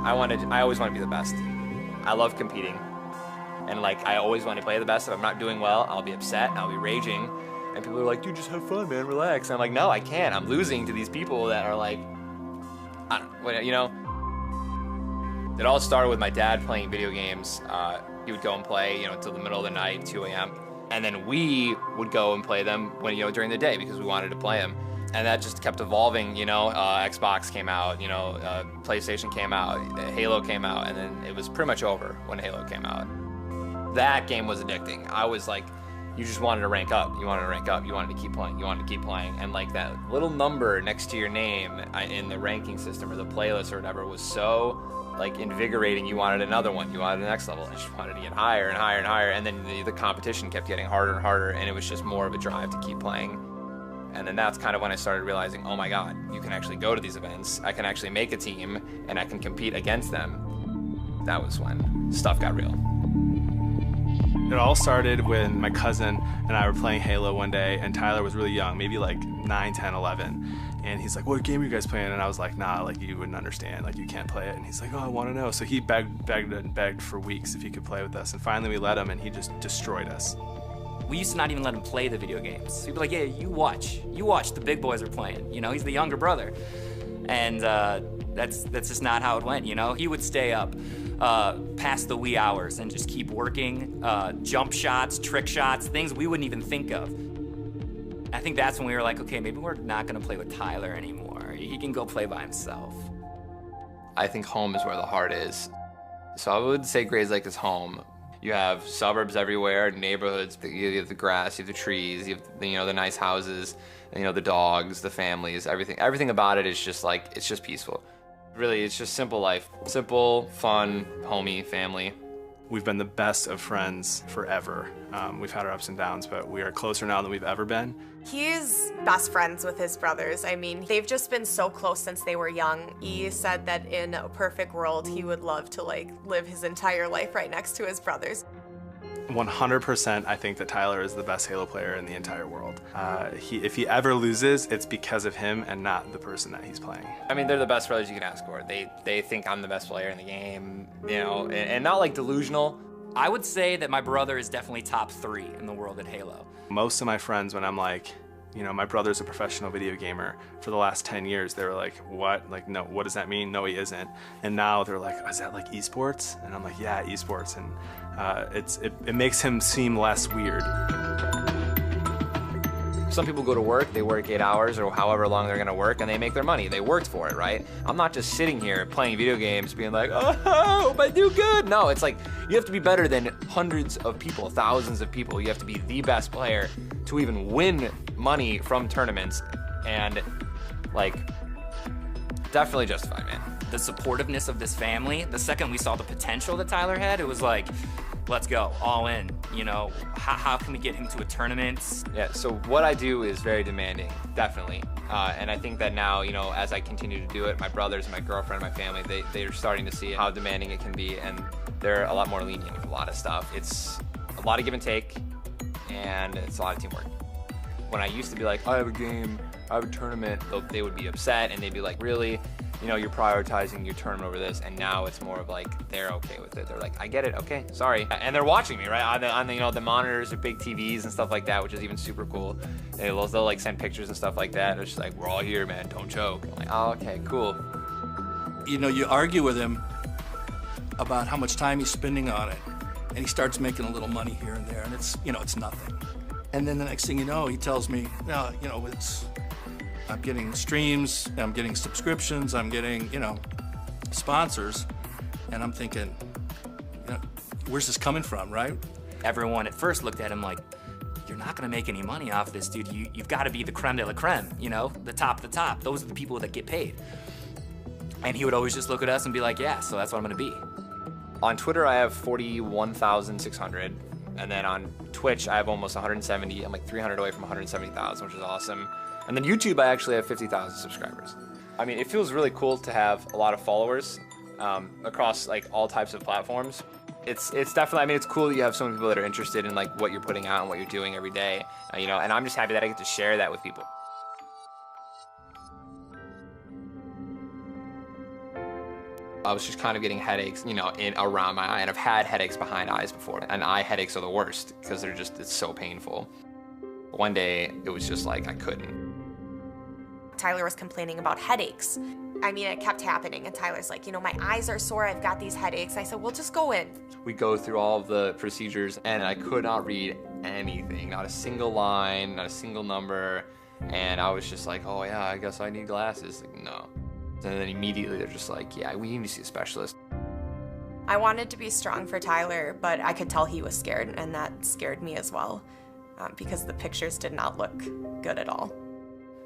I always want to be the best. I love competing. And like, I always want to play the best. If I'm not doing well, I'll be upset, I'll be raging. And people are like, dude, just have fun, man, relax. And I'm like, no, I can't. I'm losing to these people that are like, I don't, you know? It all started with my dad playing video games. He would go and play, you know, until the middle of the night, 2 a.m. And then we would go and play them when, you know, during the day because we wanted to play them. And that just kept evolving, you know. Xbox came out, you know, PlayStation came out, Halo came out, and then it was pretty much over when Halo came out. That game was addicting. I was like, you just wanted to rank up. You wanted to rank up. You wanted to keep playing. You wanted to keep playing. And like that little number next to your name in the ranking system or the playlist or whatever was so like invigorating. You wanted another one. You wanted the next level. And you just wanted to get higher and higher and higher. And then the competition kept getting harder and harder. And it was just more of a drive to keep playing. And then that's kind of when I started realizing, oh my God, you can actually go to these events. I can actually make a team and I can compete against them. That was when stuff got real. It all started when my cousin and I were playing Halo one day, and Tyler was really young, maybe like 9, 10, 11. And he's like, what game are you guys playing? And I was like, nah, like you wouldn't understand, like you can't play it. And he's like, oh, I want to know. So he begged for weeks if he could play with us. And finally we let him, and he just destroyed us. We used to not even let him play the video games. He'd be like, yeah, you watch, the big boys are playing. You know, he's the younger brother. And that's just not how it went, you know? He would stay up past the wee hours and just keep working, jump shots, trick shots, things we wouldn't even think of. I think that's when we were like, okay, maybe we're not gonna play with Tyler anymore. He can go play by himself. I think home is where the heart is. So I would say Gray's Lake is home. You have suburbs everywhere, neighborhoods, you have the grass, you have the trees, you have the nice houses, you know, the dogs, the families, everything. Everything about it is just like, it's just peaceful. Really, it's just simple life. Simple, fun, homey, family. We've been the best of friends forever. We've had our ups and downs, but we are closer now than we've ever been. He's best friends with his brothers. I mean, they've just been so close since they were young. He said that in a perfect world, he would love to like live his entire life right next to his brothers. 100%, I think that Tyler is the best Halo player in the entire world. If he ever loses, it's because of him and not the person that he's playing. I mean, they're the best brothers you can ask for. They think I'm the best player in the game, you know, and not like delusional. I would say that my brother is definitely top 3 in the world at Halo. Most of my friends, when I'm like, you know, my brother's a professional video gamer, for the last 10 years, they were like, what? Like, no, what does that mean? No, he isn't. And now they're like, is that like esports? And I'm like, yeah, esports. And it makes him seem less weird. Some people go to work, they work 8 hours or however long they're gonna work, and they make their money. They worked for it, right? I'm not just sitting here playing video games being like, oh, hope I do good. No, it's like, you have to be better than hundreds of people, thousands of people. You have to be the best player to even win money from tournaments, and like, definitely justified, man. The supportiveness of this family, the second we saw the potential that Tyler had, it was like, let's go, all in, you know? How can we get him to a tournament? Yeah, so what I do is very demanding, definitely. And I think that now, you know, as I continue to do it, my brothers, my girlfriend, my family, they're starting to see how demanding it can be, and they're a lot more lenient with a lot of stuff. It's a lot of give and take, and it's a lot of teamwork. When I used to be like, I have a game, I have a tournament, they would be upset, and they'd be like, really? You know, you're prioritizing your tournament over this, and now it's more of like, they're okay with it. They're like, I get it, okay, sorry. And they're watching me, right? On the you know, the monitors or big TVs and stuff like that, which is even super cool. They'll like send pictures and stuff like that. It's just like, we're all here, man, don't choke. I'm like, oh, okay, cool. You know, you argue with him about how much time he's spending on it, and he starts making a little money here and there, and it's, you know, it's nothing. And then the next thing you know, he tells me, well, you know, I'm getting streams, I'm getting subscriptions, I'm getting, you know, sponsors, and I'm thinking, you know, where's this coming from, right? Everyone at first looked at him like, you're not gonna make any money off this, dude. You've gotta be the creme de la creme, you know, the top of the top. Those are the people that get paid. And he would always just look at us and be like, yeah, so that's what I'm gonna be. On Twitter, I have 41,600. And then on Twitch, I have almost 170. I'm like 300 away from 170,000, which is awesome. And then YouTube, I actually have 50,000 subscribers. I mean, it feels really cool to have a lot of followers across like all types of platforms. It's definitely, I mean, it's cool that you have so many people that are interested in like what you're putting out and what you're doing every day, you know, and I'm just happy that I get to share that with people. I was just kind of getting headaches, you know, around my eye, and I've had headaches behind eyes before, and eye headaches are the worst because it's so painful. One day, it was just like I couldn't. Tyler was complaining about headaches. I mean, it kept happening, and Tyler's like, you know, my eyes are sore, I've got these headaches. I said, well, just go in. We go through all of the procedures, and I could not read anything, not a single line, not a single number, and I was just like, oh yeah, I guess I need glasses. Like, no. And then immediately they're just like, yeah, we need to see a specialist. I wanted to be strong for Tyler, but I could tell he was scared, and that scared me as well, because the pictures did not look good at all.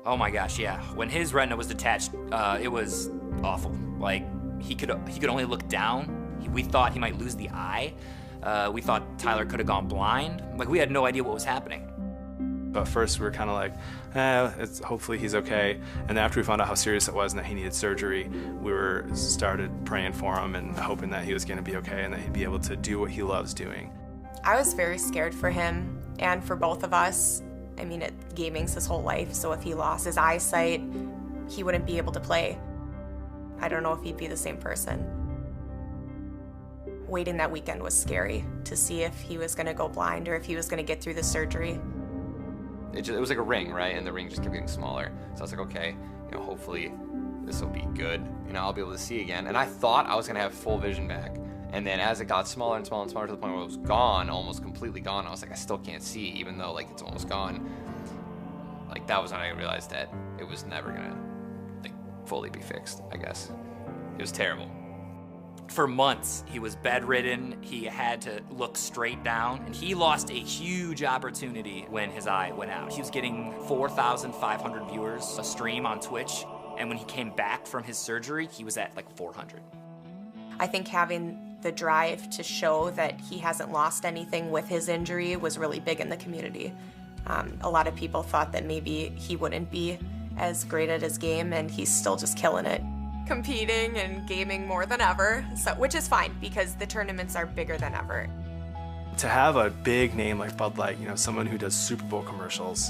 Oh my gosh, yeah. When his retina was detached, it was awful. Like, he could only look down. We thought he might lose the eye. We thought Tyler could have gone blind. Like, we had no idea what was happening. But first we were kind of like, hopefully he's okay. And after we found out how serious it was and that he needed surgery, we started praying for him and hoping that he was going to be okay and that he'd be able to do what he loves doing. I was very scared for him and for both of us. I mean, gaming's his whole life, so if he lost his eyesight, he wouldn't be able to play. I don't know if he'd be the same person. Waiting that weekend was scary to see if he was going to go blind or if he was going to get through the surgery. It was like a ring, right? And the ring just kept getting smaller. So I was like, okay, you know, hopefully this will be good. You know, I'll be able to see again. And I thought I was gonna have full vision back. And then as it got smaller and smaller and smaller to the point where it was gone, almost completely gone, I was like, I still can't see, even though like it's almost gone. Like that was when I realized that it was never gonna like fully be fixed, I guess. It was terrible. For months, he was bedridden. He had to look straight down, and he lost a huge opportunity when his eye went out. He was getting 4,500 viewers a stream on Twitch, and when he came back from his surgery, he was at like 400. I think having the drive to show that he hasn't lost anything with his injury was really big in the community. A lot of people thought that maybe he wouldn't be as great at his game, and he's still just killing it. Competing and gaming more than ever, which is fine because the tournaments are bigger than ever. To have a big name like Bud Light, you know, someone who does Super Bowl commercials,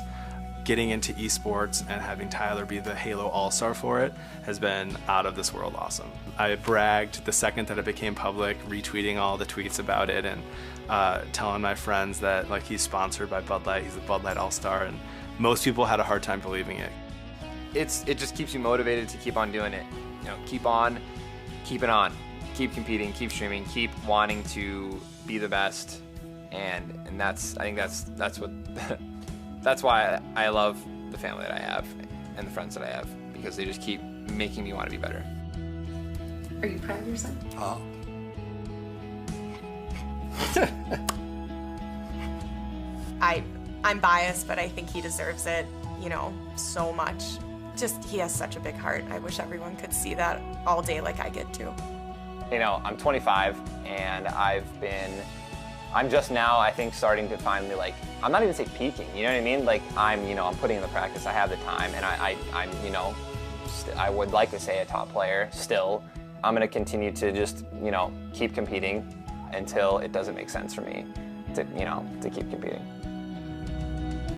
getting into esports and having Tyler be the Halo All-Star for it has been out of this world awesome. I bragged the second that it became public, retweeting all the tweets about it and telling my friends that like he's sponsored by Bud Light, he's a Bud Light All-Star, and most people had a hard time believing it. It just keeps you motivated to keep on doing it. You know, keep on, keep it on, keep competing, keep streaming, keep wanting to be the best, and I think that's what that's why I love the family that I have and the friends that I have, because they just keep making me want to be better. Are you proud of your son? Oh. I'm biased, but I think he deserves it, you know, so much. Just, he has such a big heart. I wish everyone could see that all day like I get to. You know, I'm 25 and I'm just now, I think, starting to finally like, I'm not even say peaking, you know what I mean? Like I'm putting in the practice, I have the time, and I'm, you know, I would like to say a top player still. I'm gonna continue to just, you know, keep competing until it doesn't make sense for me to, you know, to keep competing.